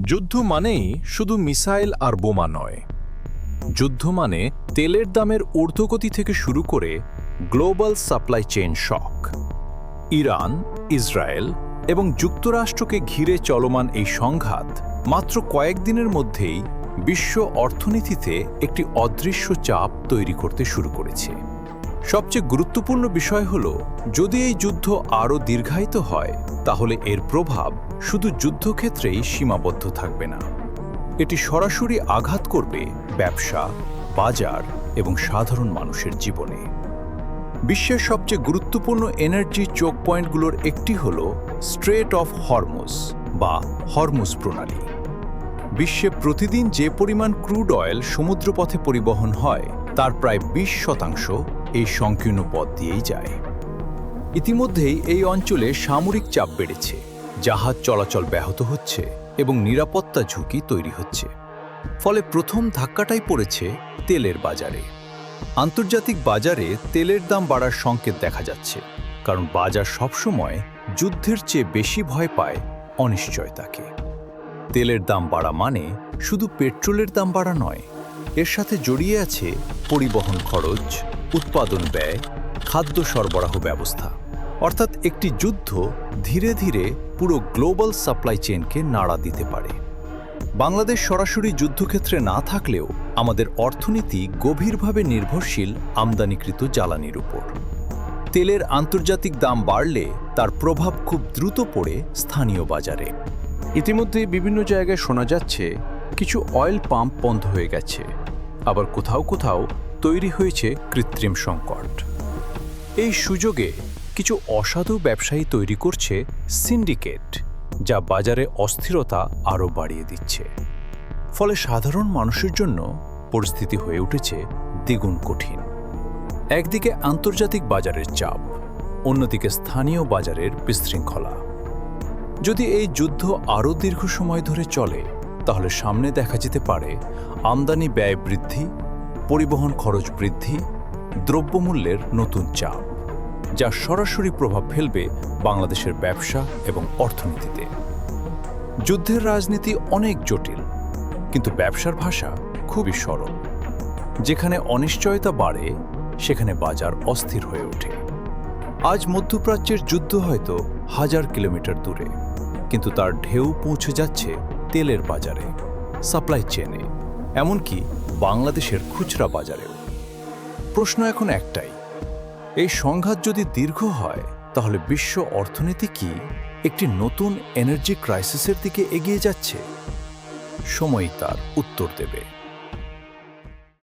যুদ্ধ মানেই শুধু মিসাইল আর বোমা নয়। যুদ্ধ মানে তেলের দামের ঊর্ধ্বগতি থেকে শুরু করে গ্লোবাল সাপ্লাই চেইন শক। ইরান, ইসরায়েল এবং যুক্তরাষ্ট্রকে ঘিরে চলমান এই সংঘাত মাত্র কয়েকদিনের মধ্যেই বিশ্ব অর্থনীতিতে একটি অদৃশ্য চাপ তৈরি করতে শুরু করেছে। সবচেয়ে গুরুত্বপূর্ণ বিষয় হল, যদি এই যুদ্ধ আরও দীর্ঘায়িত হয় তাহলে এর প্রভাব শুধু যুদ্ধক্ষেত্রেই সীমাবদ্ধ থাকবে না। এটি সরাসরি আঘাত করবে ব্যবসা, বাজার এবং সাধারণ মানুষের জীবনে। বিশ্বের সবচেয়ে গুরুত্বপূর্ণ এনার্জি চোক পয়েন্টগুলোর একটি হল স্ট্রেট অফ হরমুজ বা হরমুজ প্রণালী। বিশ্বে প্রতিদিন যে পরিমাণ ক্রুড অয়েল সমুদ্রপথে পরিবহন হয় তার প্রায় 20% এই সংকীর্ণ পথ দিয়েই যায়। ইতিমধ্যেই এই অঞ্চলে সামরিক চাপ বেড়েছে, জাহাজ চলাচল ব্যাহত হচ্ছে এবং নিরাপত্তা ঝুঁকি তৈরি হচ্ছে। ফলে প্রথম ধাক্কাটাই পড়েছে তেলের বাজারে। আন্তর্জাতিক বাজারে তেলের দাম বাড়ার সংকেত দেখা যাচ্ছে, কারণ বাজার সবসময় যুদ্ধের চেয়ে বেশি ভয় পায় অনিশ্চয়তাকে। তেলের দাম বাড়া মানে শুধু পেট্রোলের দাম বাড়া নয়, এর সাথে জড়িয়ে আছে পরিবহন খরচ, উৎপাদন ব্যয়, খাদ্য সরবরাহ ব্যবস্থা। অর্থাৎ একটি যুদ্ধ ধীরে ধীরে পুরো গ্লোবাল সাপ্লাই চেইনকে নাড়া দিতে পারে। বাংলাদেশ সরাসরি যুদ্ধক্ষেত্রে না থাকলেও আমাদের অর্থনীতি গভীরভাবে নির্ভরশীল আমদানিকৃত জ্বালানির উপর। তেলের আন্তর্জাতিক দাম বাড়লে তার প্রভাব খুব দ্রুত পড়ে স্থানীয় বাজারে। ইতিমধ্যে বিভিন্ন জায়গায় শোনা যাচ্ছে কিছু অয়েল পাম্প বন্ধ হয়ে গেছে, আবার কোথাও কোথাও তৈরি হয়েছে কৃত্রিম সংকট। এই সুযোগে কিছু অসাধু ব্যবসায়ী তৈরি করছে সিন্ডিকেট, যা বাজারে অস্থিরতা আরও বাড়িয়ে দিচ্ছে। ফলে সাধারণ মানুষের জন্য পরিস্থিতি হয়ে উঠেছে দ্বিগুণ কঠিন। একদিকে আন্তর্জাতিক বাজারের চাপ, অন্যদিকে স্থানীয় বাজারের বিশৃঙ্খলা। যদি এই যুদ্ধ আরও দীর্ঘ সময় ধরে চলে তাহলে সামনে দেখা যেতে পারে আমদানি ব্যয় বৃদ্ধি, পরিবহন খরচ বৃদ্ধি, দ্রব্যমূল্যের নতুন চাপ, যা সরাসরি প্রভাব ফেলবে বাংলাদেশের ব্যবসা এবং অর্থনীতিতে। যুদ্ধের রাজনীতি অনেক জটিল, কিন্তু ব্যবসার ভাষা খুবই সরল। যেখানে অনিশ্চয়তা বাড়ে সেখানে বাজার অস্থির হয়ে ওঠে। আজ মধ্যপ্রাচ্যের যুদ্ধ হয়তো 1000 কিলোমিটার দূরে, কিন্তু তার ঢেউ পৌঁছে যাচ্ছে তেলের বাজারে, সাপ্লাই চেনে, এমনকি বাংলাদেশের খুচরা বাজারেও। প্রশ্ন এখন একটাই, এই সংঘাত যদি দীর্ঘ হয় তাহলে বিশ্ব অর্থনীতি কি একটি নতুন এনার্জি ক্রাইসিসের দিকে এগিয়ে যাচ্ছে? সময়ই তার উত্তর দেবে।